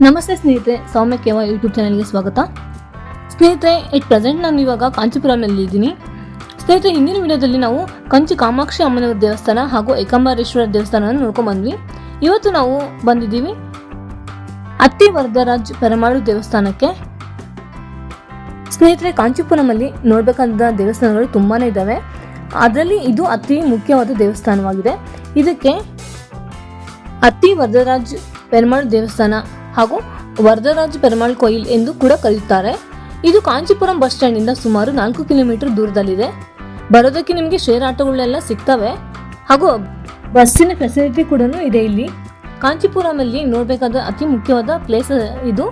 ನಮಸ್ತೆ ಸ್ನೇಹಿತರೆ, ಸೌಮ್ಯಕೇವ ಯೂಟ್ಯೂಬ್ ಚಾನಲ್ಗೆ ಸ್ವಾಗತ. ಸ್ನೇಹಿತರೆ, ಇಟ್ ಪ್ರೆಸೆಂಟ್ ನಾನು ಇವಾಗ ಕಾಂಚೀಪುರಮಲ್ಲಿ ಇದ್ದೀನಿ. ಸ್ನೇಹಿತರೆ, ಹಿಂದಿನ ವಿಡಿಯೋದಲ್ಲಿ ನಾವು ಕಂಚಿ ಕಾಮಾಕ್ಷಿ ಅಮ್ಮನವರ ದೇವಸ್ಥಾನ ಹಾಗೂ ಏಕಾಂಬರೇಶ್ವರ ದೇವಸ್ಥಾನವನ್ನು ನೋಡ್ಕೊಂಡು ಬಂದ್ವಿ. ಇವತ್ತು ನಾವು ಬಂದಿದ್ದೀವಿ ಅತ್ತಿ ವರದರಾಜ್ ಪೆರಮಾಳು ದೇವಸ್ಥಾನಕ್ಕೆ. ಸ್ನೇಹಿತರೆ, ಕಾಂಚೀಪುರಮಲ್ಲಿ ನೋಡಬೇಕಾದ ದೇವಸ್ಥಾನಗಳು ತುಂಬಾ ಇದ್ದಾವೆ. ಅದರಲ್ಲಿ ಇದು ಅತಿ ಮುಖ್ಯವಾದ ದೇವಸ್ಥಾನವಾಗಿದೆ. ಇದಕ್ಕೆ ಅತ್ತಿ ವರದರಾಜ್ ಪೆರಮಾಳು ದೇವಸ್ಥಾನ ಹಾಗೂ ವರದರಾಜ್ ಪೆರಮಾಳ್ ಕೊಯಿಲ್ ಎಂದು ಕೂಡ ಕರೆಯುತ್ತಾರೆ. ಇದು ಕಾಂಚೀಪುರಂ ಬಸ್ ಸ್ಟ್ಯಾಂಡಿಂದ ಸುಮಾರು 4 ಕಿಲೋಮೀಟರ್ ದೂರದಲ್ಲಿದೆ. ಬರೋದಕ್ಕೆ ನಿಮಗೆ ಶೇರ್ ಆಟೋಗಳೆಲ್ಲ ಸಿಗ್ತವೆ ಹಾಗೂ ಬಸ್ಸಿನ ಫೆಸಿಲಿಟಿ ಕೂಡ ಇದೆ. ಇಲ್ಲಿ ಕಾಂಚೀಪುರಮಲ್ಲಿ ನೋಡಬೇಕಾದ ಅತಿ ಮುಖ್ಯವಾದ ಪ್ಲೇಸ್ ಇದು.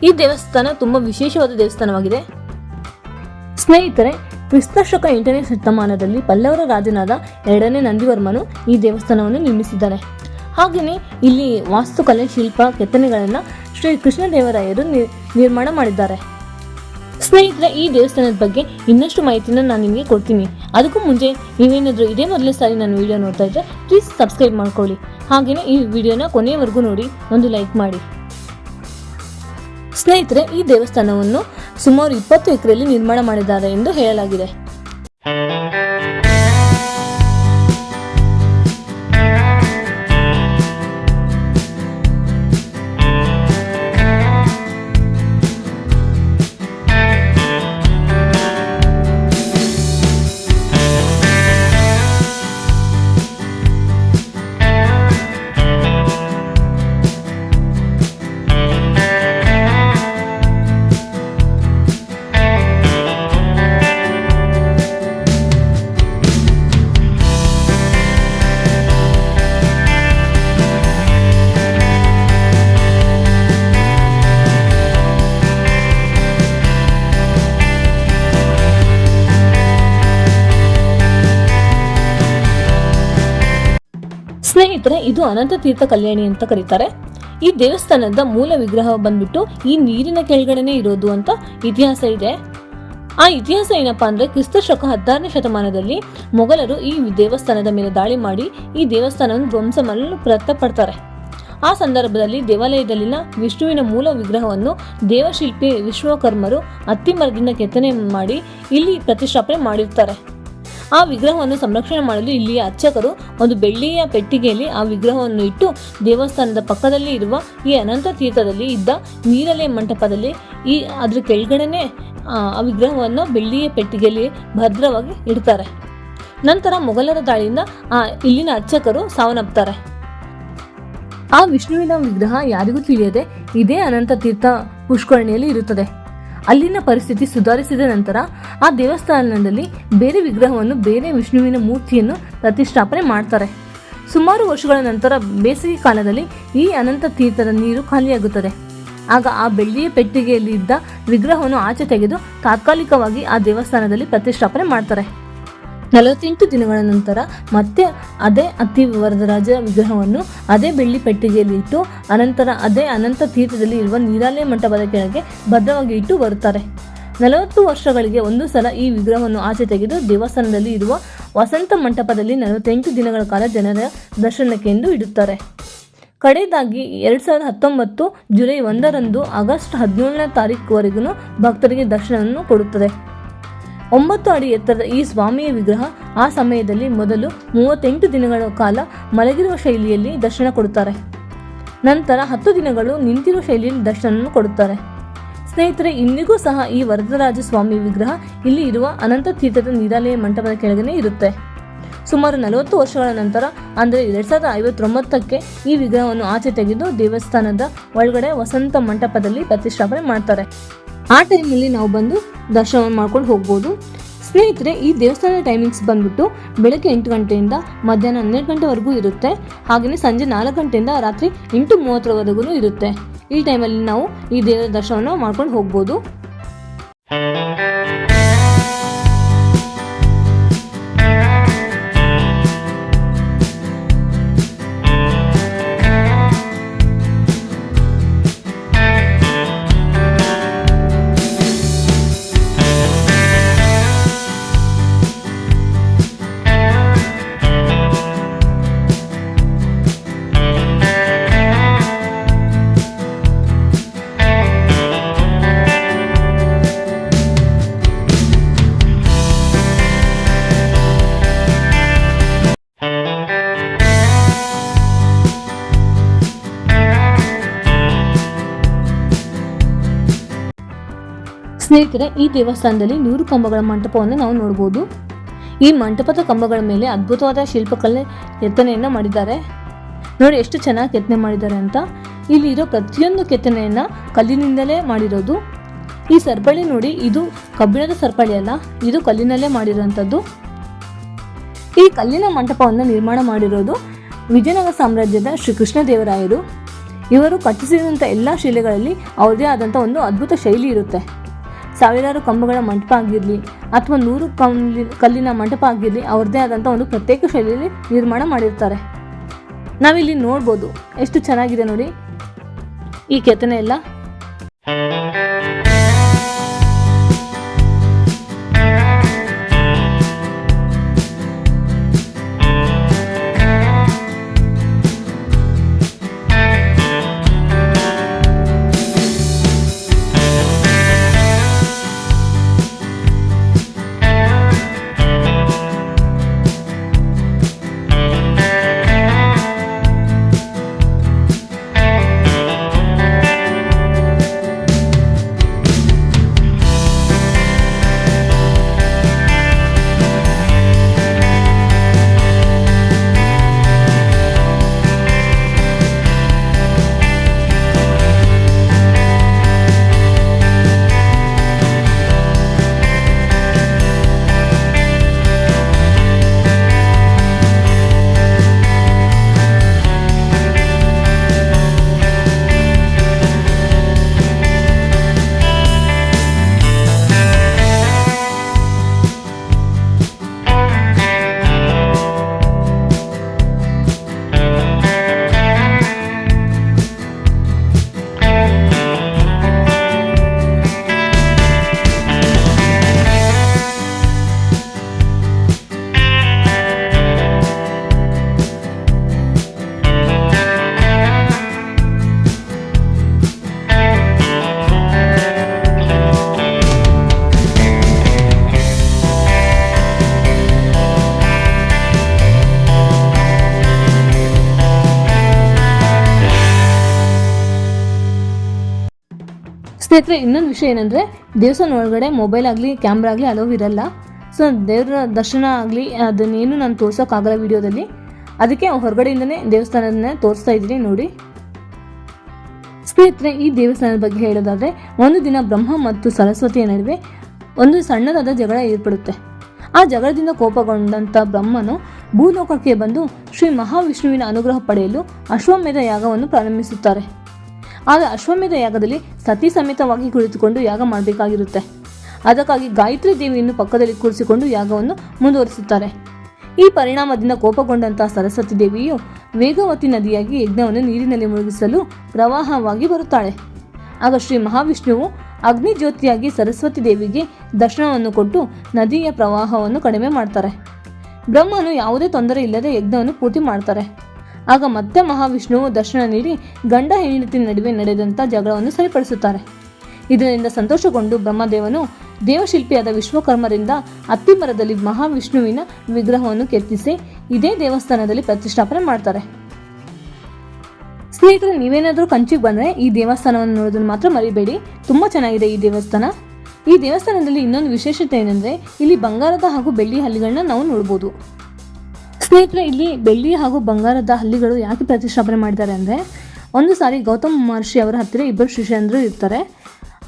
ಈ ದೇವಸ್ಥಾನ ತುಂಬ ವಿಶೇಷವಾದ ದೇವಸ್ಥಾನವಾಗಿದೆ. ಸ್ನೇಹಿತರೆ, ಕ್ರಿಸ್ತಶಕ 8ನೇ ಶತಮಾನದಲ್ಲಿ ಪಲ್ಲವರ ರಾಜನಾದ 2ನೇ ನಂದಿವರ್ಮನು ಈ ದೇವಸ್ಥಾನವನ್ನು ನಿರ್ಮಿಸಿದ್ದಾನೆ. ಹಾಗೆಯೇ ಇಲ್ಲಿ ವಾಸ್ತುಕಲೆ, ಶಿಲ್ಪ, ಕೆತ್ತನೆಗಳನ್ನು ಶ್ರೀ ಕೃಷ್ಣದೇವರಾಯರು ನಿರ್ಮಾಣ ಮಾಡಿದ್ದಾರೆ. ಸ್ನೇಹಿತರೆ, ಈ ದೇವಸ್ಥಾನದ ಬಗ್ಗೆ ಇನ್ನಷ್ಟು ಮಾಹಿತಿನ ನಾನು ನಿಮಗೆ ಕೊಡ್ತೀನಿ. ಅದಕ್ಕೂ ಮುಂಚೆ ನೀವೇನಾದರೂ ಇದೇ ಮೊದಲನೇ ಸಾರಿ ನನ್ನ ವಿಡಿಯೋ ನೋಡ್ತಾ ಇದ್ದರೆ ಪ್ಲೀಸ್ ಸಬ್ಸ್ಕ್ರೈಬ್ ಮಾಡ್ಕೊಳ್ಳಿ. ಹಾಗೆಯೇ ಈ ವಿಡಿಯೋನ ಕೊನೆಯವರೆಗೂ ನೋಡಿ, ಒಂದು ಲೈಕ್ ಮಾಡಿ. ಸ್ನೇಹಿತರೆ, ಈ ದೇವಸ್ಥಾನವನ್ನು ಸುಮಾರು 20 ಎಕರೆಯಲ್ಲಿ ನಿರ್ಮಾಣ ಮಾಡಿದ್ದಾರೆ ಎಂದು ಹೇಳಲಾಗಿದೆ. ಸ್ನೇಹಿತರೆ, ಇದು ಅನಂತ ತೀರ್ಥ ಕಲ್ಯಾಣಿ ಅಂತ ಕರೀತಾರೆ. ಈ ದೇವಸ್ಥಾನದ ಮೂಲ ವಿಗ್ರಹ ಬಂದ್ಬಿಟ್ಟು ಈ ನೀರಿನ ಕೆಳಗಡೆನೆ ಇರೋದು ಅಂತ ಇತಿಹಾಸ ಇದೆ. ಆ ಇತಿಹಾಸ ಏನಪ್ಪಾ ಅಂದ್ರೆ, ಕ್ರಿಸ್ತಶಕ 16ನೇ ಶತಮಾನದಲ್ಲಿ ಮೊಘಲರು ಈ ದೇವಸ್ಥಾನದ ಮೇಲೆ ದಾಳಿ ಮಾಡಿ ಈ ದೇವಸ್ಥಾನವನ್ನು ಧ್ವಂಸ ಮಾಡಲು ಪ್ರಯತ್ನ ಪಡ್ತಾರೆ. ಆ ಸಂದರ್ಭದಲ್ಲಿ ದೇವಾಲಯದಲ್ಲಿನ ವಿಷ್ಣುವಿನ ಮೂಲ ವಿಗ್ರಹವನ್ನು ದೇವಶಿಲ್ಪಿ ವಿಶ್ವಕರ್ಮರು ಅತ್ತಿ ಮರದಿಂದ ಕೆತ್ತನೆ ಮಾಡಿ ಇಲ್ಲಿ ಪ್ರತಿಷ್ಠಾಪನೆ ಮಾಡಿರ್ತಾರೆ. ಆ ವಿಗ್ರಹವನ್ನು ಸಂರಕ್ಷಣೆ ಮಾಡಲು ಇಲ್ಲಿಯ ಅರ್ಚಕರು ಒಂದು ಬೆಳ್ಳಿಯ ಪೆಟ್ಟಿಗೆಯಲ್ಲಿ ಆ ವಿಗ್ರಹವನ್ನು ಇಟ್ಟು ದೇವಸ್ಥಾನದ ಪಕ್ಕದಲ್ಲಿ ಇರುವ ಈ ಅನಂತ ತೀರ್ಥದಲ್ಲಿ ಇದ್ದ ನೀರಲೆ ಮಂಟಪದಲ್ಲಿ ಅದ್ರ ಕೆಳಗಡೆನೆ ಆ ವಿಗ್ರಹವನ್ನು ಬೆಳ್ಳಿಯ ಪೆಟ್ಟಿಗೆಯಲ್ಲಿ ಭದ್ರವಾಗಿ ಇಡ್ತಾರೆ. ನಂತರ ಮೊಘಲರ ದಾಳಿಯಿಂದ ಇಲ್ಲಿನ ಅರ್ಚಕರು ಸಾವನ್ನಪ್ತಾರೆ. ಆ ವಿಷ್ಣುವಿನ ವಿಗ್ರಹ ಯಾರಿಗೂ ತಿಳಿಯದೆ ಇದೇ ಅನಂತ ತೀರ್ಥ ಪುಷ್ಕರಣಿಯಲ್ಲಿ ಇರುತ್ತದೆ. ಅಲ್ಲಿನ ಪರಿಸ್ಥಿತಿ ಸುಧಾರಿಸಿದ ನಂತರ ಆ ದೇವಸ್ಥಾನದಲ್ಲಿ ಬೇರೆ ವಿಗ್ರಹವನ್ನು, ಬೇರೆ ವಿಷ್ಣುವಿನ ಮೂರ್ತಿಯನ್ನು ಪ್ರತಿಷ್ಠಾಪನೆ ಮಾಡ್ತಾರೆ. ಸುಮಾರು ವರ್ಷಗಳ ನಂತರ ಬೇಸಿಗೆ ಕಾಲದಲ್ಲಿ ಈ ಅನಂತ ತೀರ್ಥದ ನೀರು ಖಾಲಿಯಾಗುತ್ತದೆ. ಆಗ ಆ ಬೆಳ್ಳಿಯ ಪೆಟ್ಟಿಗೆಯಲ್ಲಿ ಇದ್ದ ವಿಗ್ರಹವನ್ನು ಆಚೆ ತೆಗೆದು ತಾತ್ಕಾಲಿಕವಾಗಿ ಆ ದೇವಸ್ಥಾನದಲ್ಲಿ ಪ್ರತಿಷ್ಠಾಪನೆ ಮಾಡ್ತಾರೆ. 48 ದಿನಗಳ ನಂತರ ಮತ್ತೆ ಅದೇ ಅತ್ತಿ ವರದರಾಜ ವಿಗ್ರಹವನ್ನು ಅದೇ ಬೆಳ್ಳಿ ಪೆಟ್ಟಿಗೆಯಲ್ಲಿ ಇಟ್ಟು ಅನಂತರ ಅದೇ ಅನಂತ ತೀರ್ಥದಲ್ಲಿ ಇರುವ ನೀರಾಲೆ ಮಂಟಪದ ಕೆಳಗೆ ಭದ್ರವಾಗಿ ಇಟ್ಟು ಬರುತ್ತಾರೆ. 40 ವರ್ಷಗಳಿಗೆ ಒಂದು ಸಲ ಈ ವಿಗ್ರಹವನ್ನು ಆಚೆ ತೆಗೆದು ದೇವಸ್ಥಾನದಲ್ಲಿ ಇರುವ ವಸಂತ ಮಂಟಪದಲ್ಲಿ 48 ದಿನಗಳ ಕಾಲ ಜನರ ದರ್ಶನಕ್ಕೆ ಎಂದು ಇಡುತ್ತಾರೆ. ಕಡೆಯದಾಗಿ 2019 ಜುಲೈ 1ರಂದು ಆಗಸ್ಟ್ 17ನೇ ತಾರೀಕುವರೆಗೂ ಭಕ್ತರಿಗೆ ದರ್ಶನವನ್ನು ಕೊಡುತ್ತದೆ. 9 ಅಡಿ ಎತ್ತರದ ಈ ಸ್ವಾಮಿಯ ವಿಗ್ರಹ ಆ ಸಮಯದಲ್ಲಿ ಮೊದಲು 38 ದಿನಗಳ ಕಾಲ ಮಲಗಿರುವ ಶೈಲಿಯಲ್ಲಿ ದರ್ಶನ ಕೊಡುತ್ತಾರೆ. ನಂತರ 10 ದಿನಗಳು ನಿಂತಿರುವ ಶೈಲಿಯಲ್ಲಿ ದರ್ಶನವನ್ನು ಕೊಡುತ್ತಾರೆ. ಸ್ನೇಹಿತರೆ, ಇಂದಿಗೂ ಸಹ ಈ ವರದರಾಜ ಸ್ವಾಮಿ ವಿಗ್ರಹ ಇಲ್ಲಿ ಇರುವ ಅನಂತ ತೀರ್ಥದ ನೀರಾಲೆಯ ಮಂಟಪದ ಕೆಳಗನೆ ಇರುತ್ತೆ. ಸುಮಾರು 40 ವರ್ಷಗಳ ನಂತರ ಅಂದರೆ 2059ಕ್ಕೆ ಈ ವಿಗ್ರಹವನ್ನು ಆಚೆ ತೆಗೆದು ದೇವಸ್ಥಾನದ ಒಳಗಡೆ ವಸಂತ ಮಂಟಪದಲ್ಲಿ ಪ್ರತಿಷ್ಠಾಪನೆ ಮಾಡ್ತಾರೆ. ಆ ಟೈಮಲ್ಲಿ ನಾವು ಬಂದು ದರ್ಶನ ಮಾಡ್ಕೊಂಡು ಹೋಗ್ಬೋದು. ಸ್ನೇಹಿತರೆ, ಈ ದೇವಸ್ಥಾನದ ಟೈಮಿಂಗ್ಸ್ ಬಂದ್ಬಿಟ್ಟು ಬೆಳಗ್ಗೆ 8 ಗಂಟೆಯಿಂದ ಮಧ್ಯಾಹ್ನ 12 ಗಂಟೆವರೆಗೂ ಇರುತ್ತೆ. ಹಾಗೆಯೇ ಸಂಜೆ 4 ಗಂಟೆಯಿಂದ ರಾತ್ರಿ 8:30ವರೆಗೂ ಇರುತ್ತೆ. ಈ ಟೈಮಲ್ಲಿ ನಾವು ಈ ದೇವರ ದರ್ಶನವನ್ನು ಮಾಡ್ಕೊಂಡು ಹೋಗ್ಬೋದು. ಸ್ನೇಹಿತರೆ, ಈ ದೇವಸ್ಥಾನದಲ್ಲಿ 100 ಕಂಬಗಳ ಮಂಟಪವನ್ನು ನಾವು ನೋಡಬಹುದು. ಈ ಮಂಟಪದ ಕಂಬಗಳ ಮೇಲೆ ಅದ್ಭುತವಾದ ಶಿಲ್ಪಕಲೆ ಕೆತ್ತನೆಯನ್ನ ಮಾಡಿದ್ದಾರೆ. ನೋಡಿ ಎಷ್ಟು ಚೆನ್ನಾಗಿ ಕೆತ್ತನೆ ಮಾಡಿದ್ದಾರೆ ಅಂತ. ಇಲ್ಲಿ ಇರೋ ಪ್ರತಿಯೊಂದು ಕೆತ್ತನೆಯನ್ನ ಕಲ್ಲಿನಿಂದಲೇ ಮಾಡಿರೋದು. ಈ ಸರಪಳಿ ನೋಡಿ, ಇದು ಕಬ್ಬಿಣದ ಸರಪಳಿ ಅಲ್ಲ, ಇದು ಕಲ್ಲಿನಲ್ಲೇ ಮಾಡಿರುವಂಥದ್ದು. ಈ ಕಲ್ಲಿನ ಮಂಟಪವನ್ನು ನಿರ್ಮಾಣ ಮಾಡಿರೋದು ವಿಜಯನಗರ ಸಾಮ್ರಾಜ್ಯದ ಶ್ರೀ ಕೃಷ್ಣದೇವರಾಯರು. ಇವರು ಕಟ್ಟಿಸಿದಂಥ ಎಲ್ಲ ಶಿಲೆಗಳಲ್ಲಿ ಅವ್ರದೇ ಆದಂಥ ಒಂದು ಅದ್ಭುತ ಶೈಲಿ ಇರುತ್ತೆ. ಸಾವಿರಾರು ಕಂಬಗಳ ಮಂಟಪ ಆಗಿರಲಿ ಅಥವಾ 100 ಕಲ್ಲಿನ ಮಂಟಪ ಆಗಿರಲಿ, ಅವ್ರದ್ದೇ ಆದಂಥ ಒಂದು ಪ್ರತ್ಯೇಕ ಶೈಲಿಯಲ್ಲಿ ನಿರ್ಮಾಣ ಮಾಡಿರ್ತಾರೆ. ನಾವಿಲ್ಲಿ ನೋಡ್ಬೋದು ಎಷ್ಟು ಚೆನ್ನಾಗಿದೆ ನೋಡಿ ಈ ಕೆತ್ತನೆ ಎಲ್ಲ. ಸ್ನೇಹಿತರೆ, ಇನ್ನೊಂದು ವಿಷಯ ಏನಂದರೆ, ದೇವಸ್ಥಾನ ಒಳಗಡೆ ಮೊಬೈಲ್ ಆಗಲಿ ಕ್ಯಾಮ್ರಾ ಆಗಲಿ ಅಲೋವ್ ಇರಲ್ಲ. ಸೊ ದೇವರ ದರ್ಶನ ಆಗಲಿ ಅದನ್ನೇನು ನಾನು ತೋರ್ಸೋಕ್ಕಾಗಲ್ಲ ವಿಡಿಯೋದಲ್ಲಿ. ಅದಕ್ಕೆ ಹೊರಗಡೆಯಿಂದನೇ ದೇವಸ್ಥಾನದನ್ನೇ ತೋರಿಸ್ತಾ ಇದ್ದೀನಿ ನೋಡಿ. ಸ್ನೇಹಿತರೆ, ಈ ದೇವಸ್ಥಾನದ ಬಗ್ಗೆ ಹೇಳೋದಾದರೆ, ಒಂದು ದಿನ ಬ್ರಹ್ಮ ಮತ್ತು ಸರಸ್ವತಿಯ ನಡುವೆ ಒಂದು ಸಣ್ಣದಾದ ಜಗಳ ಏರ್ಪಡುತ್ತೆ. ಆ ಜಗಳದಿಂದ ಕೋಪಗೊಂಡಂಥ ಬ್ರಹ್ಮನು ಭೂಲೋಕಕ್ಕೆ ಬಂದು ಶ್ರೀ ಮಹಾವಿಷ್ಣುವಿನ ಅನುಗ್ರಹ ಪಡೆಯಲು ಅಶ್ವಮೇಧ ಯಾಗವನ್ನು ಪ್ರಾರಂಭಿಸುತ್ತಾರೆ. ಆಗ ಅಶ್ವಮೇಧ ಯಾಗದಲ್ಲಿ ಸತಿ ಸಮೇತವಾಗಿ ಕುಳಿತುಕೊಂಡು ಯಾಗ ಮಾಡಬೇಕಾಗಿರುತ್ತೆ. ಅದಕ್ಕಾಗಿ ಗಾಯತ್ರಿ ದೇವಿಯನ್ನು ಪಕ್ಕದಲ್ಲಿ ಕೂರಿಸಿಕೊಂಡು ಯಾಗವನ್ನು ಮುಂದುವರಿಸುತ್ತಾರೆ. ಈ ಪರಿಣಾಮದಿಂದ ಕೋಪಗೊಂಡಂತಹ ಸರಸ್ವತಿ ದೇವಿಯು ವೇಗವತಿ ನದಿಯಾಗಿ ಯಜ್ಞವನ್ನು ನೀರಿನಲ್ಲಿ ಮುಳುಗಿಸಲು ಪ್ರವಾಹವಾಗಿ ಬರುತ್ತಾಳೆ. ಆಗ ಶ್ರೀ ಮಹಾವಿಷ್ಣುವು ಅಗ್ನಿ ಜ್ಯೋತಿಯಾಗಿ ಸರಸ್ವತಿ ದೇವಿಗೆ ದರ್ಶನವನ್ನು ಕೊಟ್ಟು ನದಿಯ ಪ್ರವಾಹವನ್ನು ಕಡಿಮೆ ಮಾಡ್ತಾರೆ. ಬ್ರಹ್ಮನು ಯಾವುದೇ ತೊಂದರೆ ಇಲ್ಲದೆ ಯಜ್ಞವನ್ನು ಪೂರ್ತಿ ಮಾಡ್ತಾರೆ. ಆಗ ಮತ್ತೆ ಮಹಾವಿಷ್ಣುವು ದರ್ಶನ ನೀಡಿ ಗಂಡ ಹೆಂಡತಿ ನಡುವೆ ನಡೆದಂಥ ಜಗಳವನ್ನು ಸರಿಪಡಿಸುತ್ತಾರೆ. ಇದರಿಂದ ಸಂತೋಷಗೊಂಡು ಬ್ರಹ್ಮದೇವನು ದೇವಶಿಲ್ಪಿಯಾದ ವಿಶ್ವಕರ್ಮರಿಂದ ಅತ್ತಿಮರದಲ್ಲಿ ಮಹಾವಿಷ್ಣುವಿನ ವಿಗ್ರಹವನ್ನು ಕೆತ್ತಿಸಿ ಇದೇ ದೇವಸ್ಥಾನದಲ್ಲಿ ಪ್ರತಿಷ್ಠಾಪನೆ ಮಾಡ್ತಾರೆ. ಸ್ನೇಹಿತರೆ, ನೀವೇನಾದರೂ ಕಂಚಿಗೆ ಬಂದರೆ ಈ ದೇವಸ್ಥಾನವನ್ನು ನೋಡೋದನ್ನು ಮಾತ್ರ ಮರಿಬೇಡಿ. ತುಂಬ ಚೆನ್ನಾಗಿದೆ ಈ ದೇವಸ್ಥಾನ. ಈ ದೇವಸ್ಥಾನದಲ್ಲಿ ಇನ್ನೊಂದು ವಿಶೇಷತೆ ಏನಂದರೆ, ಇಲ್ಲಿ ಬಂಗಾರದ ಹಾಗೂ ಬೆಳ್ಳಿ ಹಲ್ಲಿಗಳನ್ನ ನಾವು ನೋಡ್ಬೋದು. ಸ್ನೇಹಿತರೆ, ಇಲ್ಲಿ ಬೆಳ್ಳಿ ಹಾಗೂ ಬಂಗಾರದ ಹಲ್ಲಿಗಳು ಯಾಕೆ ಪ್ರತಿಷ್ಠಾಪನೆ ಮಾಡಿದ್ದಾರೆ ಅಂದರೆ, ಒಂದು ಸಾರಿ ಗೌತಮ ಮಹರ್ಷಿ ಅವರ ಹತ್ತಿರ ಇಬ್ಬರು ಶಿಷ್ಯಂದರು ಇರ್ತಾರೆ.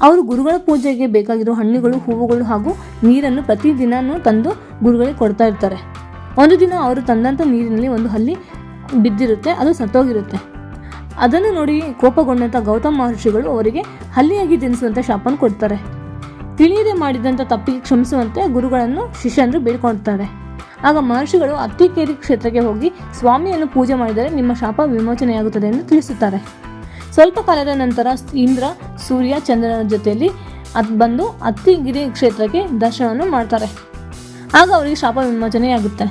ಅವರು ಗುರುಗಳ ಪೂಜೆಗೆ ಬೇಕಾಗಿರೋ ಹಣ್ಣುಗಳು, ಹೂವುಗಳು ಹಾಗೂ ನೀರನ್ನು ಪ್ರತಿದಿನವೂ ತಂದು ಗುರುಗಳಿಗೆ ಕೊಡ್ತಾ ಇರ್ತಾರೆ. ಒಂದು ದಿನ ಅವರು ತಂದಂಥ ನೀರಿನಲ್ಲಿ ಒಂದು ಹಲ್ಲಿ ಬಿದ್ದಿರುತ್ತೆ, ಅದು ಸತ್ತೋಗಿರುತ್ತೆ. ಅದನ್ನು ನೋಡಿ ಕೋಪಗೊಂಡಂಥ ಗೌತಮ ಮಹರ್ಷಿಗಳು ಅವರಿಗೆ ಹಲ್ಲಿಯಾಗಿ ಜನಿಸುವಂಥ ಶಾಪವನ್ನು ಕೊಡ್ತಾರೆ. ತಿಳಿಯದೆ ಮಾಡಿದಂಥ ತಪ್ಪಿಗೆ ಕ್ಷಮಿಸುವಂತೆ ಗುರುಗಳನ್ನು ಶಿಷ್ಯಂದರು ಬೇಡ್ಕೊಳ್ತಾರೆ. ಆಗ ಮಹರ್ಷಿಗಳು ಅತ್ತಿಕೇರಿ ಕ್ಷೇತ್ರಕ್ಕೆ ಹೋಗಿ ಸ್ವಾಮಿಯನ್ನು ಪೂಜೆ ಮಾಡಿದರೆ ನಿಮ್ಮ ಶಾಪ ವಿಮೋಚನೆಯಾಗುತ್ತದೆ ಎಂದು ತಿಳಿಸುತ್ತಾರೆ. ಸ್ವಲ್ಪ ಕಾಲದ ನಂತರ ಇಂದ್ರ, ಸೂರ್ಯ, ಚಂದ್ರನ ಜೊತೆಯಲ್ಲಿ ಬಂದು ಅತ್ತಿಗಿರಿ ಕ್ಷೇತ್ರಕ್ಕೆ ದರ್ಶನವನ್ನು ಮಾಡ್ತಾರೆ. ಆಗ ಅವರಿಗೆ ಶಾಪ ವಿಮೋಚನೆಯಾಗುತ್ತೆ.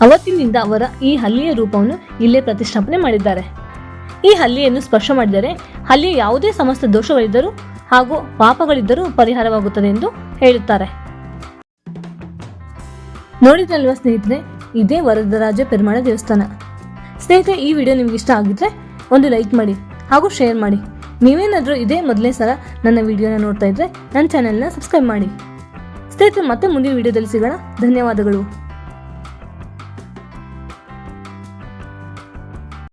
ಅವತ್ತಿನಿಂದ ಅವರ ಈ ಹಲ್ಲಿಯ ರೂಪವನ್ನು ಇಲ್ಲೇ ಪ್ರತಿಷ್ಠಾಪನೆ ಮಾಡಿದ್ದಾರೆ. ಈ ಹಲ್ಲಿಯನ್ನು ಸ್ಪರ್ಶ ಮಾಡಿದರೆ ಹಲ್ಲಿಯ ಯಾವುದೇ ಸಮಸ್ತ ದೋಷಗಳಿದ್ದರೂ ಹಾಗೂ ಪಾಪಗಳಿದ್ದರೂ ಪರಿಹಾರವಾಗುತ್ತದೆ ಎಂದು ಹೇಳುತ್ತಾರೆ. ನೋಡಿದ್ರಲ್ವಾ ಸ್ನೇಹಿತರೆ, ಇದೇ ವರದರಾಜ ಪೆರುಮಾಳ ದೇವಸ್ಥಾನ. ಸ್ನೇಹಿತರೆ, ಈ ವಿಡಿಯೋ ನಿಮ್ಗೆ ಇಷ್ಟ ಆಗಿದ್ರೆ ಒಂದು ಲೈಕ್ ಮಾಡಿ ಹಾಗೂ ಶೇರ್ ಮಾಡಿ. ನೀವೇನಾದರೂ ಇದೇ ಮೊದಲನೇ ಸಲ ನನ್ನ ವಿಡಿಯೋನ ನೋಡ್ತಾ ಇದ್ರೆ ನನ್ನ ಚಾನೆಲ್ನ ಸಬ್ಸ್ಕ್ರೈಬ್ ಮಾಡಿ. ಸ್ನೇಹಿತರೆ, ಮತ್ತೆ ಮುಂದಿನ ವಿಡಿಯೋದಲ್ಲಿ ಸಿಗೋಣ. ಧನ್ಯವಾದಗಳು.